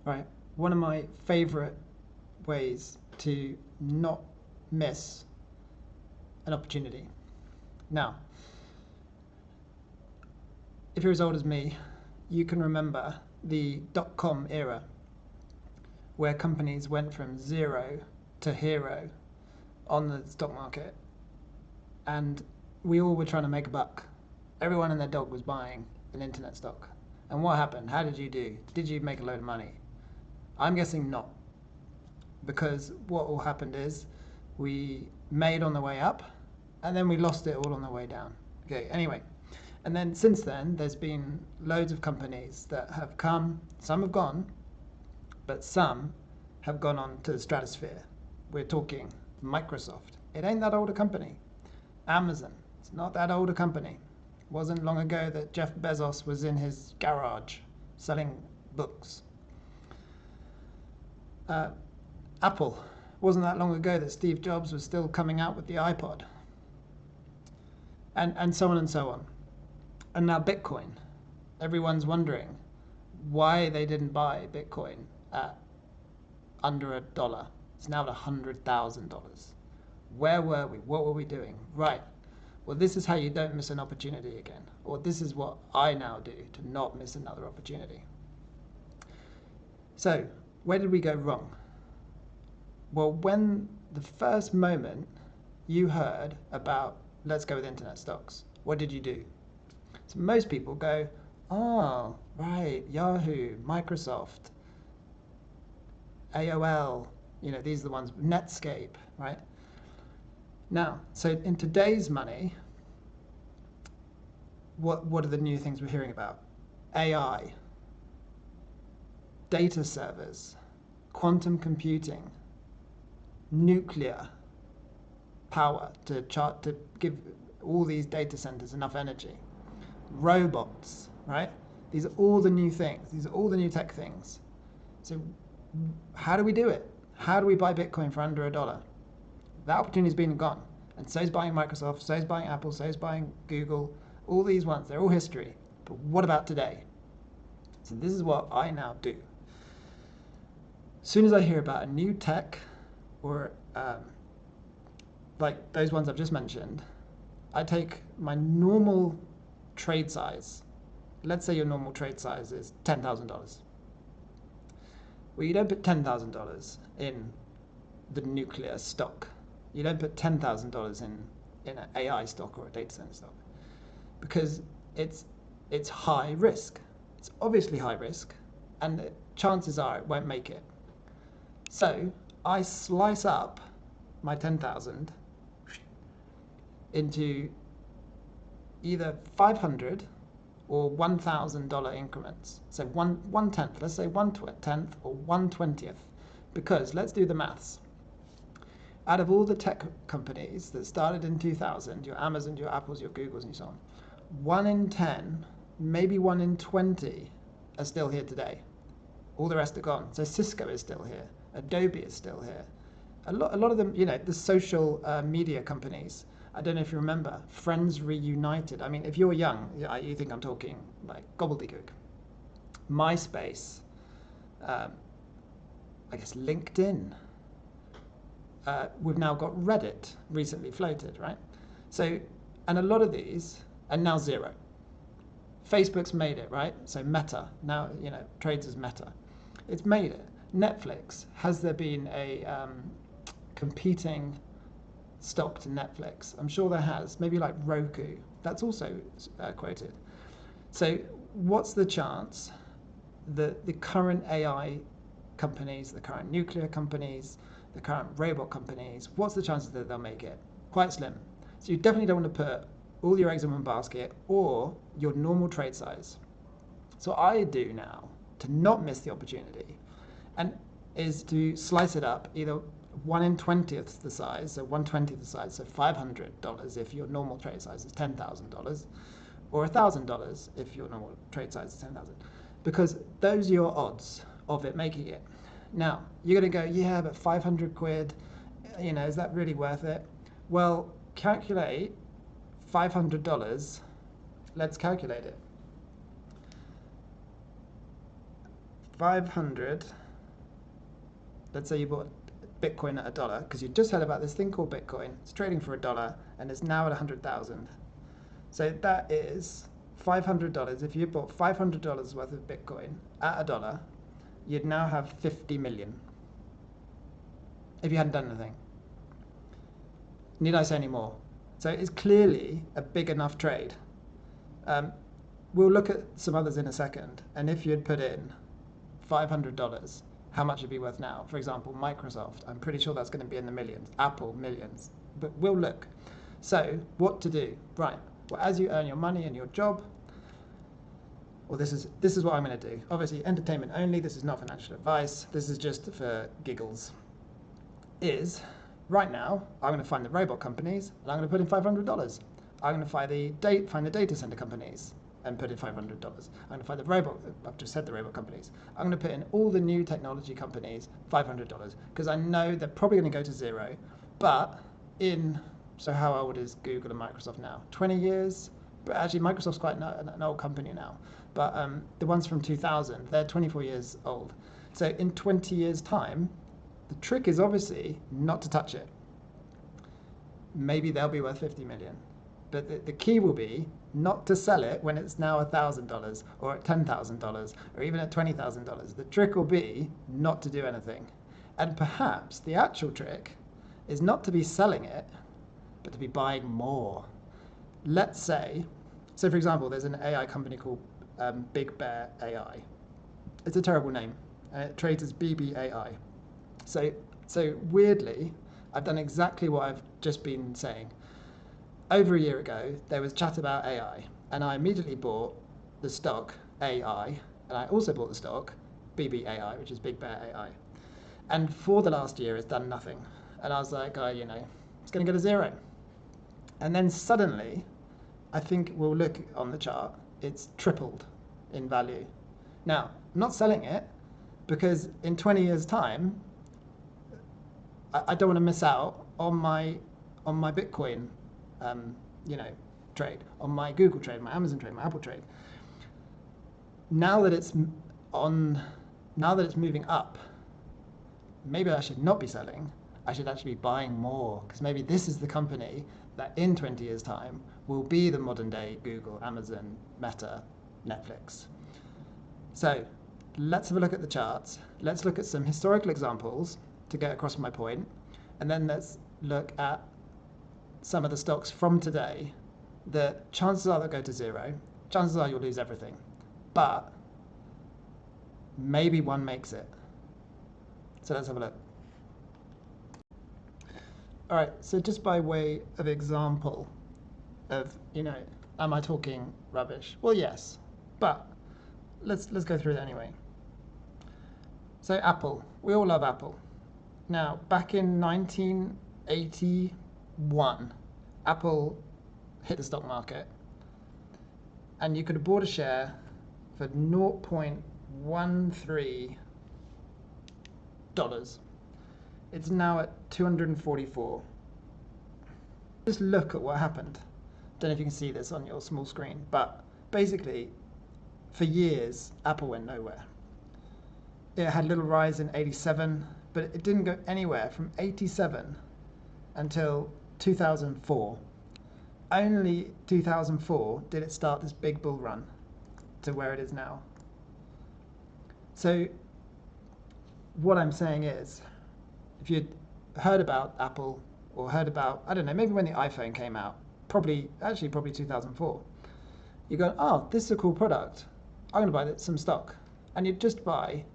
right? One of my favorite ways to not miss an opportunity. Now, if you're as old as me, you can remember the dot-com era where companies went from zero to hero on the stock market, and we all were trying to make a buck. Everyone and their dog was buying an internet stock. And what happened? How did you do? Did you make a load of money? I'm guessing not, because what all happened is we made on the way up, and then we lost it all on the way down. Okay, anyway. And then since then, there's been loads of companies that have come, some have gone, but some have gone on to the stratosphere. We're talking Microsoft. It ain't that old a company. Amazon. It's not that old a company. It wasn't long ago that Jeff Bezos was in his garage selling books. Apple. Wasn't that long ago that Steve Jobs was still coming out with the iPod. And so on and so on. And now Bitcoin. Everyone's wondering why they didn't buy Bitcoin at under $1. It's now at $100,000. Where were we? What were we doing? Right. Well, this is how you don't miss an opportunity again. Or this is what I now do to not miss another opportunity. So, where did we go wrong? Well, when the first moment you heard about let's go with internet stocks, what did you do? So most people go, oh, right, Yahoo, Microsoft, AOL, these are the ones, Netscape, right? Now, so in today's money, what are the new things we're hearing about? AI, data servers, quantum computing, nuclear power to give all these data centers enough energy, robots, right? These are all the new things. These are all the new tech things. So how do we do it? How do we buy Bitcoin for under $1? That opportunity's been and gone. And so is buying Microsoft, so is buying Apple, so is buying Google. All these ones, they're all history. But what about today? So this is what I now do. As soon as I hear about a new tech or like those ones I've just mentioned, I take my normal trade size. Let's say your normal trade size is $10,000. Well, you don't put $10,000 in the nuclear stock. You don't put $10,000 in an AI stock or a data center stock, because it's high risk. It's obviously high risk, and the chances are it won't make it. So I slice up my 10,000 into either 500 or $1,000 increments. So one tenth, let's say 1/10 or 1/20th, because let's do the maths. Out of all the tech companies that started in 2000, your Amazon, your Apples, your Googles, and so on, 1 in 10, maybe 1 in 20 are still here today. All the rest are gone. So Cisco is still here. Adobe is still here. A lot of them, the social media companies. I don't know if you remember, Friends Reunited. I mean, if you're young, you think I'm talking like gobbledygook. MySpace, I guess LinkedIn. We've now got Reddit recently floated, right? So, and a lot of these are now zero. Facebook's made it, right? So Meta, now, trades as Meta. It's made it. Netflix, has there been a competing stock to Netflix? I'm sure there has. Maybe like Roku. That's also quoted. So what's the chance that the current AI companies, the current nuclear companies, the current robot companies, what's the chances that they'll make it? Quite slim. So you definitely don't want to put all your eggs in one basket or your normal trade size. So what I do now to not miss the opportunity is to slice it up either 1 in 20th the size, so 1/20th the size, so $500 if your normal trade size is $10,000, or $1,000 if your normal trade size is 10,000, because those are your odds of it making it. Now, you're going to go, yeah, but 500 quid, is that really worth it? Well, calculate $500. Let's calculate it. 500, let's say you bought Bitcoin at $1, because you just heard about this thing called Bitcoin. It's trading for $1 and it's now at 100,000. So that is $500. If you bought $500 worth of Bitcoin at $1, you'd now have 50 million if you hadn't done anything. Need I say any more? So it's clearly a big enough trade. We'll look at some others in a second. And if you'd put in $500, how much would it be worth now? For example, Microsoft, I'm pretty sure that's going to be in the millions. Apple, millions. But we'll look. So what to do? Right. Well, as you earn your money in your job, well, this is what I'm going to do. Obviously, entertainment only. This is not financial advice. This is just for giggles. Right now, I'm going to find the robot companies and I'm going to put in $500. I'm going to find the data center companies and put in $500. I'm going to find I've just said the robot companies. I'm going to put in all the new technology companies, $500, because I know they're probably going to go to zero. But so how old is Google and Microsoft now? 20 years? But actually, Microsoft's quite an old company now. But the ones from 2000, they're 24 years old. So in 20 years' time, the trick is obviously not to touch it. Maybe they'll be worth 50 million. But the key will be not to sell it when it's now $1,000 or at $10,000 or even at $20,000. The trick will be not to do anything. And perhaps the actual trick is not to be selling it, but to be buying more. Let's say, so for example, there's an AI company called Big Bear AI. It's a terrible name. It trades as BBAI. So weirdly, I've done exactly what I've just been saying. Over a year ago, there was chat about AI, and I immediately bought the stock AI, and I also bought the stock BBAI, which is Big Bear AI. And for the last year, it's done nothing. And I was like, it's going to go to zero. And then suddenly, I think we'll look on the chart, it's tripled in value. Now, I'm not selling it, because in 20 years' time, I don't want to miss out on my Bitcoin, trade, on my Google trade, my Amazon trade, my Apple trade. Now that it's moving up, maybe I should not be selling. I should actually be buying more, because maybe this is the company that in 20 years' time will be the modern day Google, Amazon, Meta, Netflix. So let's have a look at the charts. Let's look at some historical examples to get across my point, and then let's look at some of the stocks from today that chances are they'll go to zero, chances are you'll lose everything, but maybe one makes it. So let's have a look. All right, so just by way of example of, am I talking rubbish? Well, yes, but let's go through it anyway. So Apple, we all love Apple. Now, back in 1981, Apple hit the stock market, and you could have bought a share for $0.13. It's now at 244. Just look at what happened. Don't know if you can see this on your small screen, but basically, for years, Apple went nowhere. It had a little rise in 87, but it didn't go anywhere from 87 until 2004. Only 2004 did it start this big bull run to where it is now. So what I'm saying is, if you'd heard about Apple or heard about, I don't know, maybe when the iPhone came out, probably 2004, you go, oh, this is a cool product. I'm going to buy some stock. And you'd just buy.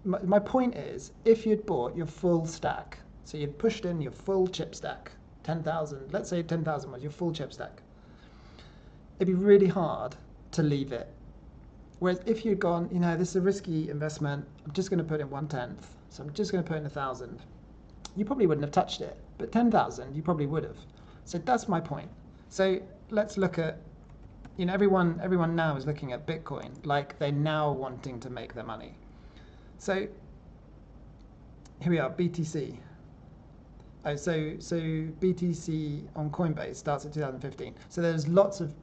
My point is, if you'd bought your full stack, so you'd pushed in your full chip stack, 10,000, let's say 10,000 was your full chip stack, it'd be really hard to leave it. Whereas if you'd gone, this is a risky investment, I'm just going to put in 1/10, so I'm just going to put in 1,000, you probably wouldn't have touched it. But 10,000, you probably would have. So that's my point. So let's look at, everyone now is looking at Bitcoin like they're now wanting to make their money. So here we are, BTC. Oh, so BTC on Coinbase starts at 2015. So there's lots of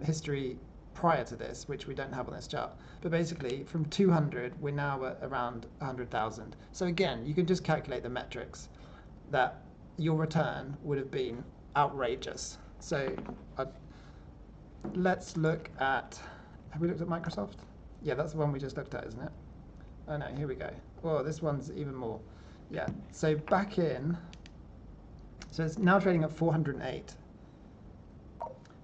history prior to this, which we don't have on this chart. But basically, from 200, we're now at around 100,000. So again, you can just calculate the metrics that your return would have been outrageous. So let's look at, have we looked at Microsoft? Yeah, that's the one we just looked at, isn't it? Oh no, here we go. Oh, this one's even more. Yeah, so back in, so it's now trading at 408.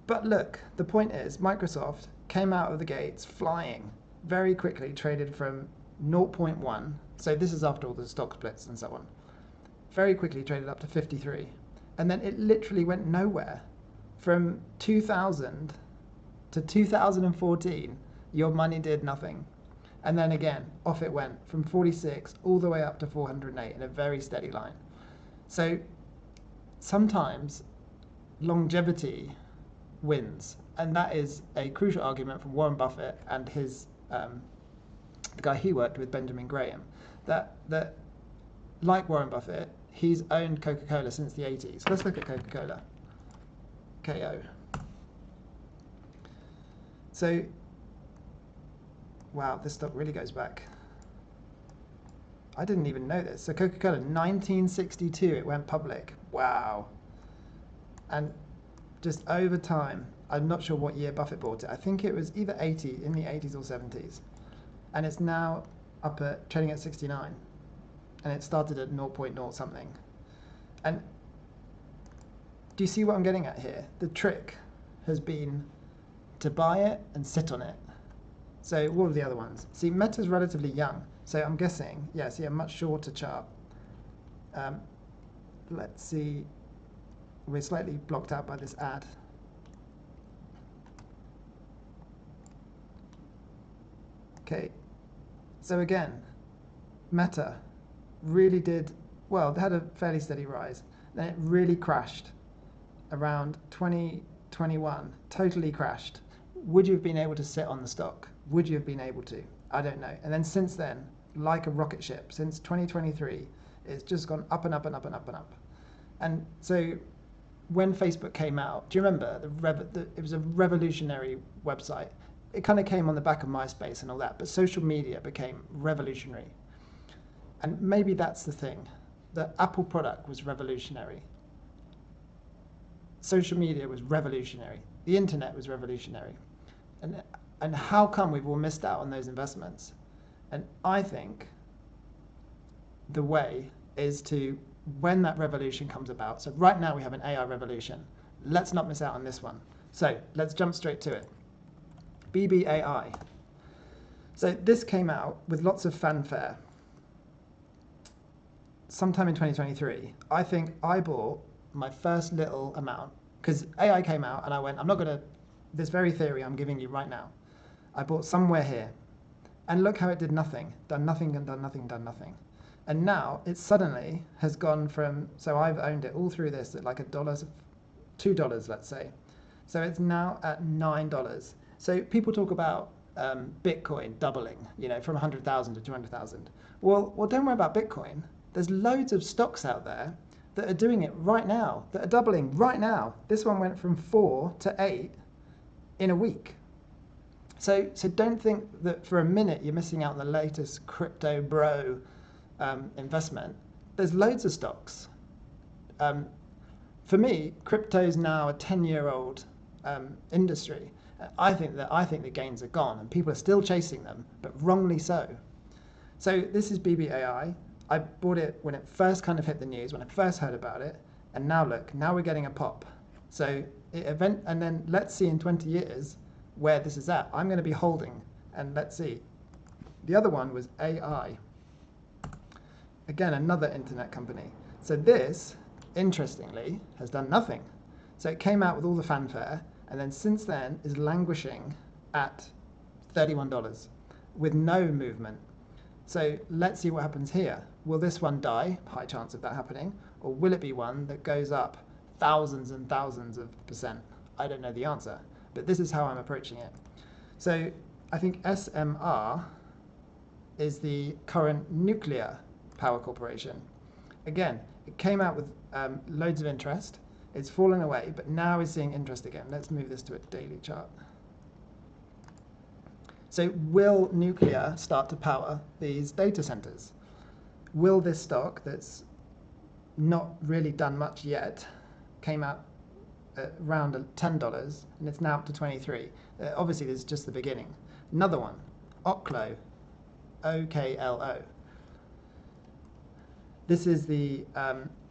But look, the point is, Microsoft came out of the gates flying very quickly, traded from 0.1, so this is after all the stock splits and so on, very quickly traded up to 53. And then it literally went nowhere. From 2000 to 2014, your money did nothing. And then again, off it went from 46 all the way up to 408 in a very steady line. So sometimes longevity wins, and that is a crucial argument from Warren Buffett and his the guy he worked with, Benjamin Graham, that like Warren Buffett, he's owned Coca-Cola since the 80s. Let's look at Coca-Cola. KO. So, wow, this stock really goes back. I didn't even know this. So Coca-Cola, 1962, it went public. Wow. And just over time, I'm not sure what year Buffett bought it. I think it was either in the 80s or 70s. And it's now up at trading at 69. And it started at 0.0 something. And do you see what I'm getting at here? The trick has been to buy it and sit on it. So all of the other ones. See, Meta's relatively young. So I'm guessing, yeah, see a much shorter chart. Let's see. We're slightly blocked out by this ad. Okay. So again, Meta really did, well, they had a fairly steady rise. Then it really crashed around 2021, totally crashed. Would you have been able to sit on the stock? Would you have been able to? I don't know. And then since then, like a rocket ship, since 2023, it's just gone up and up and up and up and up. And so when Facebook came out, do you remember, it was a revolutionary website. It kind of came on the back of MySpace and all that, but social media became revolutionary. And maybe that's the thing. The Apple product was revolutionary. Social media was revolutionary. The internet was revolutionary. And how come we've all missed out on those investments? And I think the way is to, when that revolution comes about, so right now we have an AI revolution. Let's not miss out on this one. So let's jump straight to it. BBAI. So this came out with lots of fanfare sometime in 2023. I think I bought my first little amount because AI came out and I went, I'm not going to, this very theory I'm giving you right now, I bought somewhere here. And look how it did nothing, done nothing and done nothing, done nothing. And now it suddenly has gone from, so I've owned it all through this at like $2, let's say. So it's now at $9. So people talk about Bitcoin doubling, you know, from 100,000 to 200,000. Well, don't worry about Bitcoin. There's loads of stocks out there that are doing it right now, that are doubling right now. This one went from 4 to 8 in a week. So don't think that for a minute you're missing out on the latest crypto bro investment. There's loads of stocks. For me, crypto is now a 10-year-old industry. I think the gains are gone and people are still chasing them, but wrongly so. So this is BBAI. I bought it when it first kind of hit the news, when I first heard about it, and now look, now we're getting a pop. So and then let's see in 20 years where this is at. I'm going to be holding, and let's see. The other one was AI. Again, another internet company. So this, interestingly, has done nothing. So it came out with all the fanfare, and then since then is languishing at $31 with no movement. So let's see what happens here. Will this one die? High chance of that happening. Or will it be one that goes up thousands and thousands of %? I don't know the answer, but this is how I'm approaching it. So I think SMR is the current nuclear power corporation. Again, it came out with loads of interest. It's fallen away, but now is seeing interest again. Let's move this to a daily chart. So will nuclear start to power these data centers? Will this stock that's not really done much yet, came out at around $10 and it's now up to 23. Obviously, this is just the beginning. Another one, Oklo, OKLO. This is the,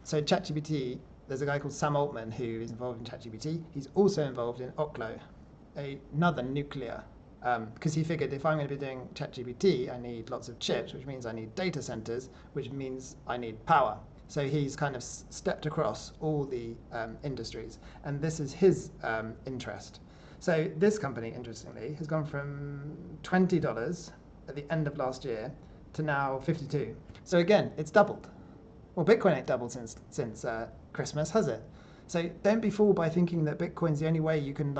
so ChatGPT, there's a guy called Sam Altman who is involved in ChatGPT. He's also involved in Oklo, another nuclear, because he figured if I'm going to be doing ChatGPT, I need lots of chips, which means I need data centers, which means I need power. So he's kind of stepped across all the industries, and this is his interest. So this company, interestingly, has gone from $20 at the end of last year to now 52. So again, it's doubled. Well, Bitcoin ain't doubled since Christmas, has it? So don't be fooled by thinking that Bitcoin's the only way you can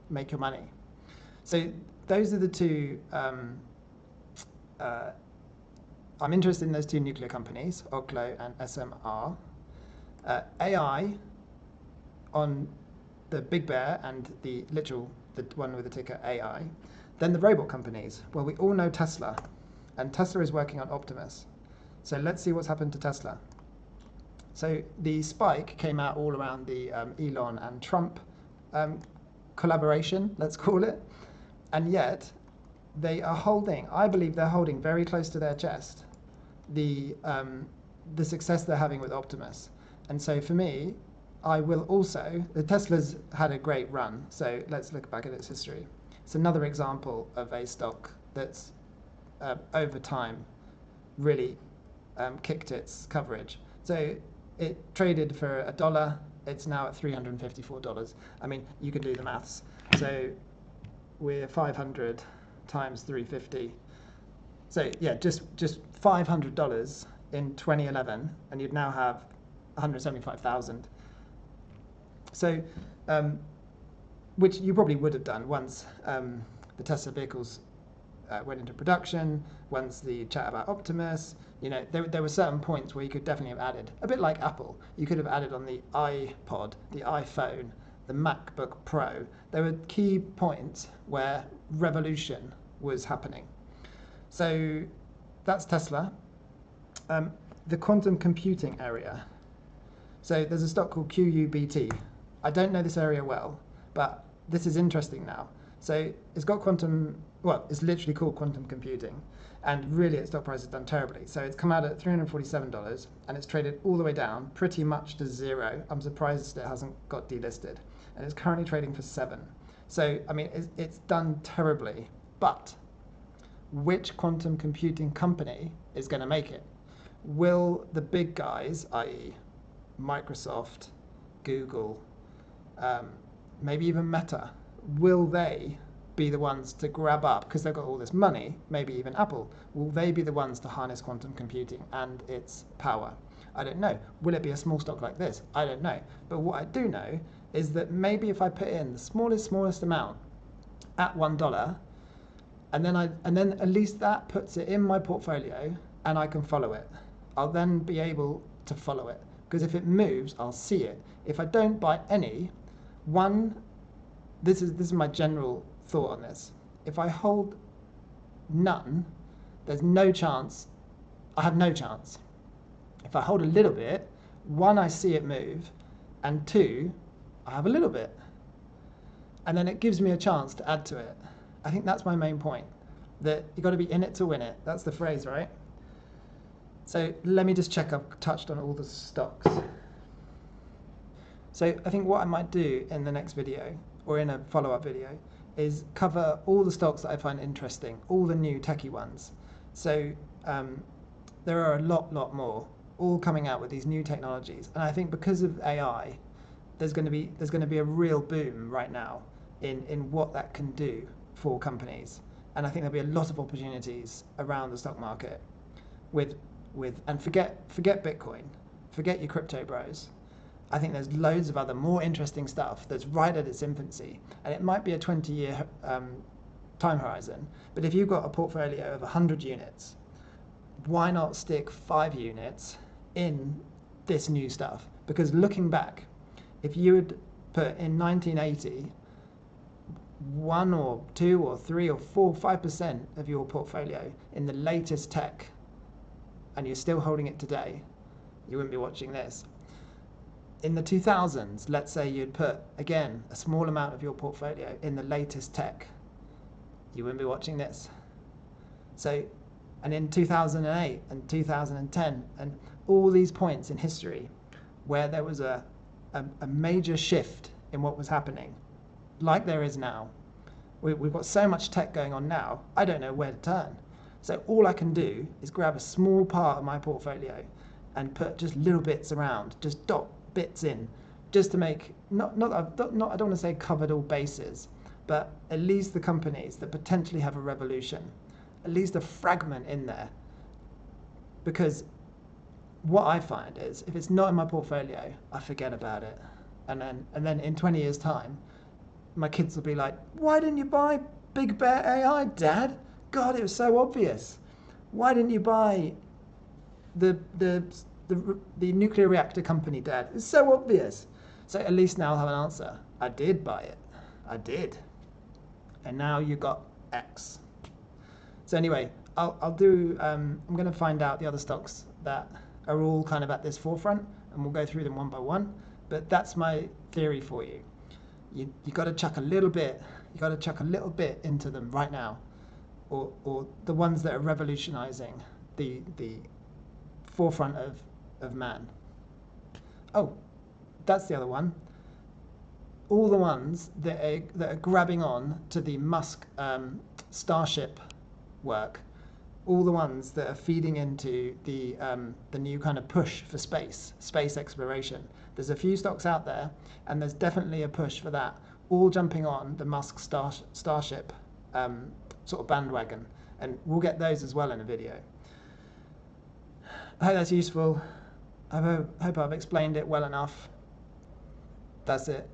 make your money. So those are the two. I'm interested in those two nuclear companies, Oklo and SMR. AI on the Big Bear and the one with the ticker AI. Then the robot companies. Well, we all know Tesla, and Tesla is working on Optimus. So let's see what's happened to Tesla. So the spike came out all around the Elon and Trump collaboration, let's call it. And yet they are holding, I believe they're holding very close to their chest the success they're having with Optimus. And so for me, I will also, the Tesla's had a great run, so let's look back at its history. It's another example of a stock that's over time really kicked its coverage. So it traded for $1, it's now at $354. I mean, you could do the maths. So we're 500 times 350. So yeah, just $500 in 2011, and you'd now have 175,000. So, which you probably would have done once the Tesla vehicles went into production, once the chat about Optimus. You know, there were certain points where you could definitely have added, a bit like Apple. You could have added on the iPod, the iPhone, the MacBook Pro. There were key points where revolution was happening. So that's Tesla. The quantum computing area. So there's a stock called QUBT. I don't know this area well, but this is interesting now. So it's got quantum, well, it's literally called quantum computing, and really its stock price has done terribly. So it's come out at $347, and it's traded all the way down pretty much to zero. I'm surprised it hasn't got delisted, and it's currently trading for $7. So, I mean, it's done terribly, but which quantum computing company is going to make it? Will the big guys, i.e. Microsoft, Google, maybe even Meta, will they be the ones to grab up, because they've got all this money, maybe even Apple, will they be the ones to harness quantum computing and its power? I don't know. Will it be a small stock like this? I don't know. But what I do know is that maybe if I put in the smallest amount at $1, and then at least that puts it in my portfolio and I can follow it. I'll then be able to follow it, because if it moves, I'll see it. If I don't buy any, this is my general thought on this. If I hold none, there's no chance, I have no chance. If I hold a little bit, one, I see it move, and two, I have a little bit. And then it gives me a chance to add to it. I think that's my main point, that you've got to be in it to win it. That's the phrase, right? So let me just check I've touched on all the stocks. So I think what I might do in the next video, or in a follow-up video, is cover all the stocks that I find interesting, all the new techie ones. So there are a lot more, all coming out with these new technologies. And I think because of AI, there's going to be a real boom right now in what that can do for companies. And I think there'll be a lot of opportunities around the stock market and forget Bitcoin, forget your crypto bros. I think there's loads of other more interesting stuff that's right at its infancy, and it might be a 20-year time horizon. But if you've got a portfolio of 100 units, why not stick 5 units in this new stuff? Because looking back, if you had put in 1980, 1 or 2 or 3 or 4, 5% of your portfolio in the latest tech, and you're still holding it today, you wouldn't be watching this. In the 2000s, let's say you'd put, again, a small amount of your portfolio in the latest tech, you wouldn't be watching this. So, and in 2008 and 2010, and all these points in history where there was a major shift in what was happening, like there is now. We've got so much tech going on now, I don't know where to turn. So all I can do is grab a small part of my portfolio and put just little bits around, just dot bits in, just to make, not I don't want to say covered all bases, but at least the companies that potentially have a revolution, at least a fragment in there. Because what I find is, if it's not in my portfolio, I forget about it. And then in 20 years' time, my kids will be like, why didn't you buy Big Bear AI, Dad? God, it was so obvious. Why didn't you buy the nuclear reactor company, Dad? It's so obvious. So at least now I'll have an answer. I did buy it. I did. And now you got X. So anyway, I'll do, I'm going to find out the other stocks that are all kind of at this forefront, and we'll go through them one by one. But that's my theory for you. You got to chuck a little bit. You got to chuck a little bit into them right now, or the ones that are revolutionizing the forefront of man. Oh, that's the other one. All the ones that are grabbing on to the Musk Starship work, all the ones that are feeding into the new kind of push for space exploration. There's a few stocks out there, and there's definitely a push for that, all jumping on the Musk Starship sort of bandwagon, and we'll get those as well in a video. I hope that's useful. I hope I've explained it well enough. That's it.